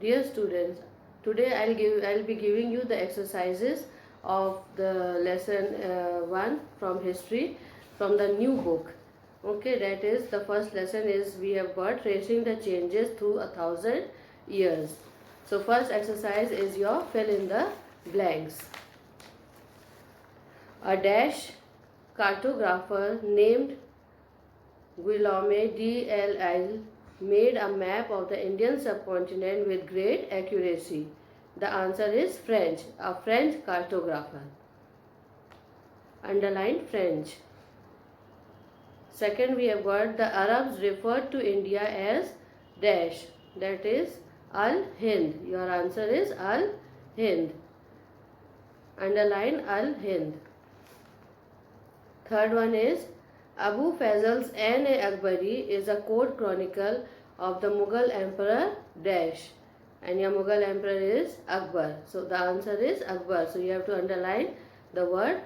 Dear students, today I'll be giving you the exercises of the lesson 1 from history from the new book. Okay, that is the first lesson is we have got tracing the changes through 1,000 years. So first exercise is your fill in the blanks. A dash cartographer named Guillaume de L'Isle made a map of the Indian subcontinent with great accuracy. The answer is French, a French cartographer. Underline French. Second, we have got the Arabs referred to India as dash, that is Al Hind. Your answer is Al Hind. Underline Al Hind. Third one is Abu Fazl's An-e-Akbari is a court chronicle of the Mughal Emperor dash, and your Mughal Emperor is Akbar. So the answer is Akbar. So you have to underline the word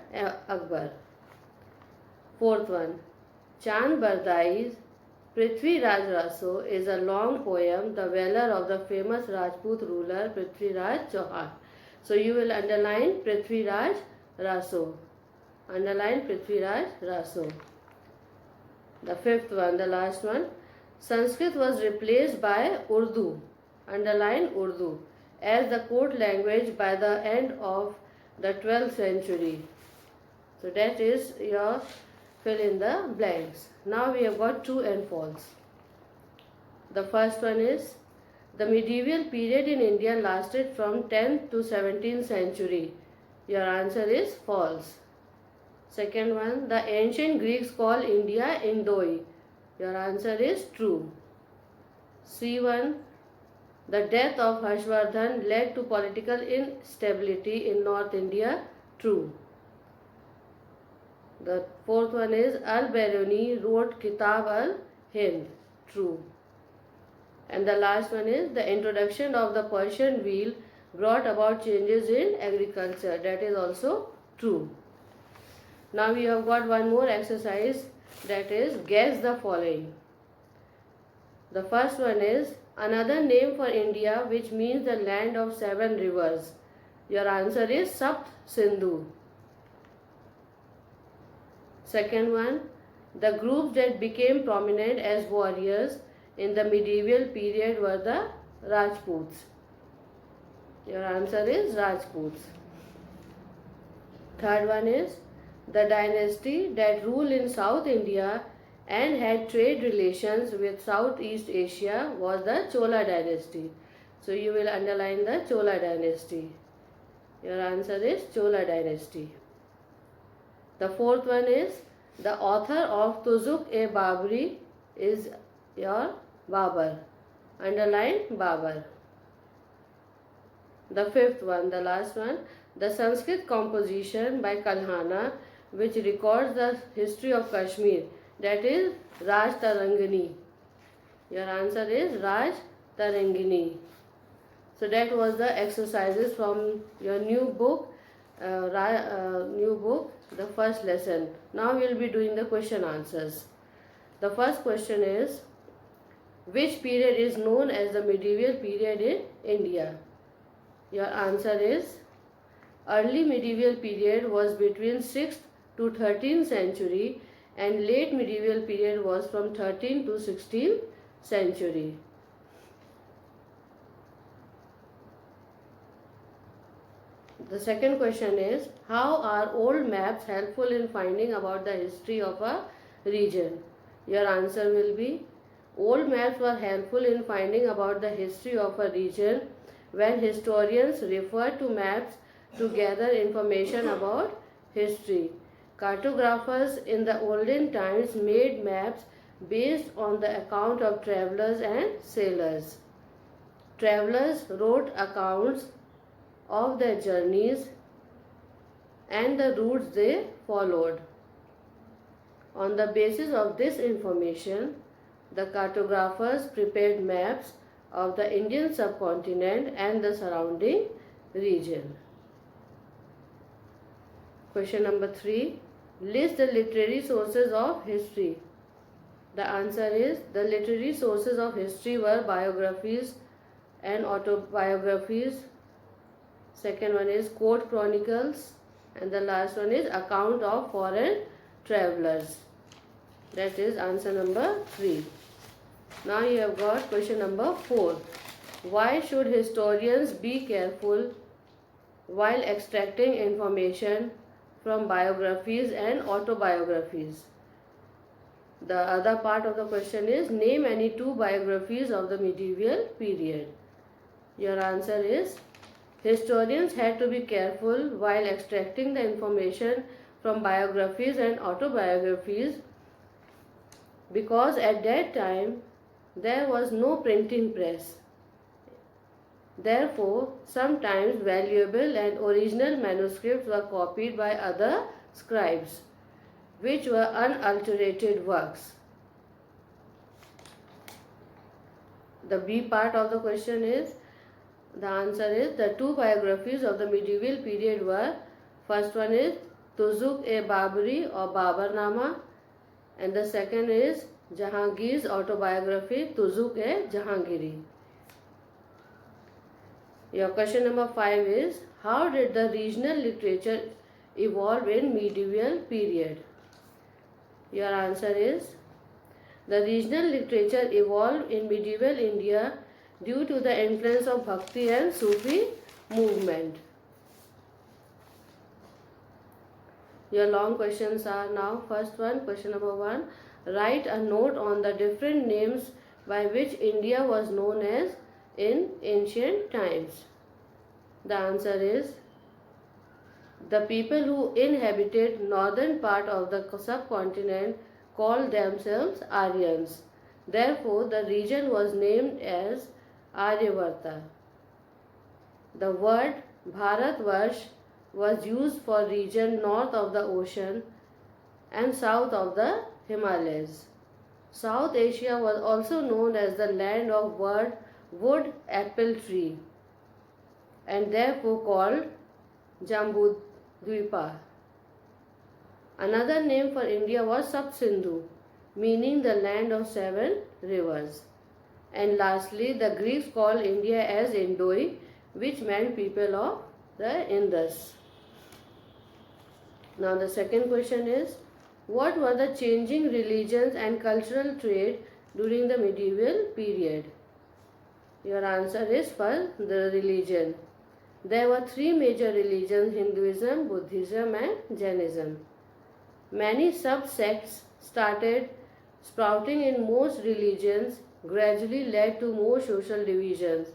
Akbar. Fourth one, Chand Bardai's Prithvi Raj Raso is a long poem, the valor of the famous Rajput ruler Prithvi Raj Chauhan. So you will underline Prithvi Raj Raso. Underline Prithvi Raj Raso. The fifth one, the last one, Sanskrit was replaced by Urdu, underline Urdu, as the court language by the end of the 12th century. So that is your fill in the blanks. Now we have got true and false. The first one is the medieval period in India lasted from 10th to 17th century. Your answer is false. Second one, the ancient Greeks call India Indoi. Your answer is true. C1, the death of Harshvardhan led to political instability in North India. True. The fourth one is Al-Biruni wrote Kitab al-Hind. True. And the last one is the introduction of the Persian wheel brought about changes in agriculture. That is also true. Now we have got one more exercise, that is guess the following. The first one is another name for India which means the land of 7 rivers. Your answer is Sapt Sindhu. Second one, the groups that became prominent as warriors in the medieval period were the Rajputs. Your answer is Rajputs. Third one is the dynasty that ruled in South India and had trade relations with Southeast Asia was the Chola dynasty. So you will underline the Chola dynasty. Your answer is Chola dynasty. The fourth one is the author of Tuzuk-e-Babri is your Babur. Underline Babur. The fifth one, the last one, the Sanskrit composition by Kalhana which records the history of Kashmir, that is Raj Tarangini. Your answer is Raj Tarangini. So that was the exercises from your new book, the first lesson. Now we will be doing the question answers. The first question is, which period is known as the medieval period in India? Your answer is early medieval period was between 6th to 13th century and late medieval period was from 13th to 16th century. The second question is, how are old maps helpful in finding about the history of a region? Your answer will be, old maps were helpful in finding about the history of a region when historians refer to maps to gather information about history. Cartographers in the olden times made maps based on the account of travelers and sailors. Travelers wrote accounts of their journeys and the routes they followed. On the basis of this information, the cartographers prepared maps of the Indian subcontinent and the surrounding region. Question number 3. List the literary sources of history. The answer is the literary sources of history were biographies, and autobiographies. Second one is court chronicles, and the last one is account of foreign travelers. That is answer number 3. Now you have got question number 4. Why should historians be careful while extracting information from biographies and autobiographies? The other part of the question is name any 2 biographies of the medieval period. Your answer is historians had to be careful while extracting the information from biographies and autobiographies because at that time there was no printing press. Therefore, sometimes valuable and original manuscripts were copied by other scribes, which were unalterated works. The B part of the question is, the answer is the 2 biographies of the medieval period were, first one is Tuzuk-e-Babri or Babarnama, and the second is Jahangir's autobiography Tuzuk-e-Jahangiri. Your question number 5 is, how did the regional literature evolve in medieval period? Your answer is, the regional literature evolved in medieval India due to the influence of Bhakti and Sufi movement. Your long questions are now, first one, question number 1, write a note on the different names by which India was known as in ancient times. The answer is, the people who inhabited northern part of the subcontinent called themselves Aryans. Therefore, the region was named as Aryavarta. The word Bharatvarsh was used for region north of the ocean and south of the Himalayas. South Asia was also known as the land of wood apple tree and therefore called Jambudvipa. Another name for India was Sapsindhu, meaning the land of 7 rivers. And lastly, the Greeks called India as Indoi, which meant people of the Indus. Now the second question is, what were the changing religions and cultural trade during the medieval period? Your answer is for the religion. There were 3 major religions, Hinduism, Buddhism and Jainism. Many subsects started sprouting in most religions, gradually led to more social divisions.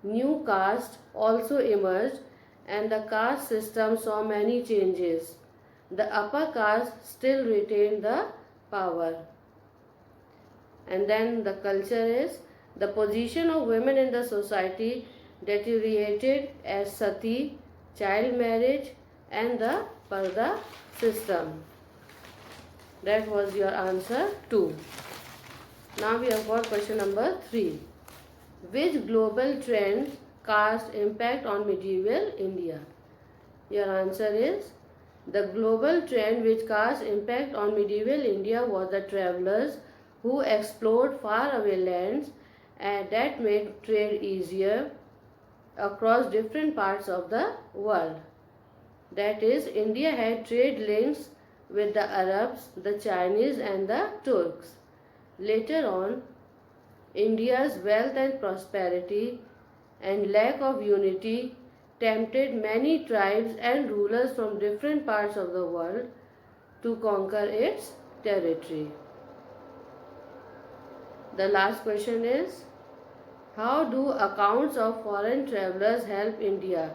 New castes also emerged and the caste system saw many changes. The upper caste still retained the power. And then the culture is, the position of women in the society deteriorated as sati, child marriage and the parda system. That was your answer 2. Now we have got question number 3. Which global trend cast impact on medieval India? Your answer is, the global trend which cast impact on medieval India was the travelers who explored faraway lands and that made trade easier across different parts of the world. That is, India had trade links with the Arabs, the Chinese and the Turks. Later on, India's wealth and prosperity and lack of unity tempted many tribes and rulers from different parts of the world to conquer its territory. The last question is, how do accounts of foreign travelers help India?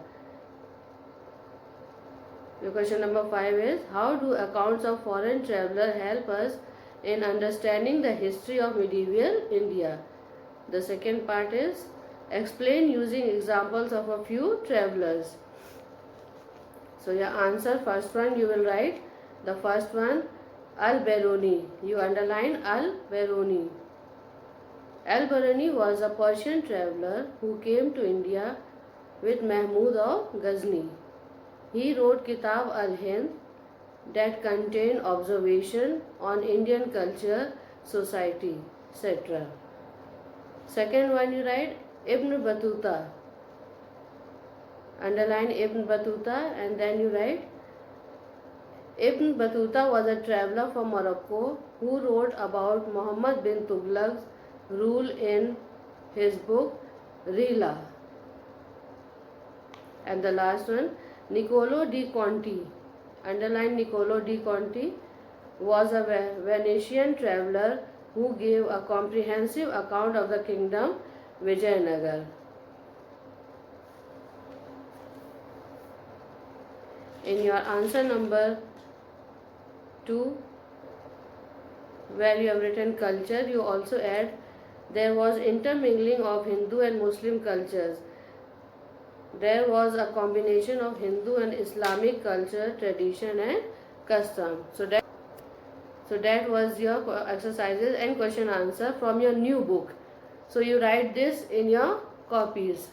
The question number 5 is, how do accounts of foreign travelers help us in understanding the history of medieval India? The second part is, explain using examples of a few travelers. So your answer, first one you will write, the first one, Al-Biruni. You underline Al-Biruni. Al-Biruni was a Persian traveler who came to India with Mahmud of Ghazni. He wrote Kitab al-Hind that contained observation on Indian culture, society, etc. Second one you write, Ibn Battuta. Underline Ibn Battuta and then you write Ibn Battuta was a traveler from Morocco who wrote about Muhammad bin Tughlaq's rule in his book Rihla. And the last one, Niccolo di Conti. Underline Niccolo di Conti was a Venetian traveler who gave a comprehensive account of the kingdom Vijayanagar. In your answer number 2, where you have written culture, you also add there was intermingling of Hindu and Muslim cultures. There was a combination of Hindu and Islamic culture, tradition and custom. So that was your exercises and question answer from your new book. So you write this in your copies.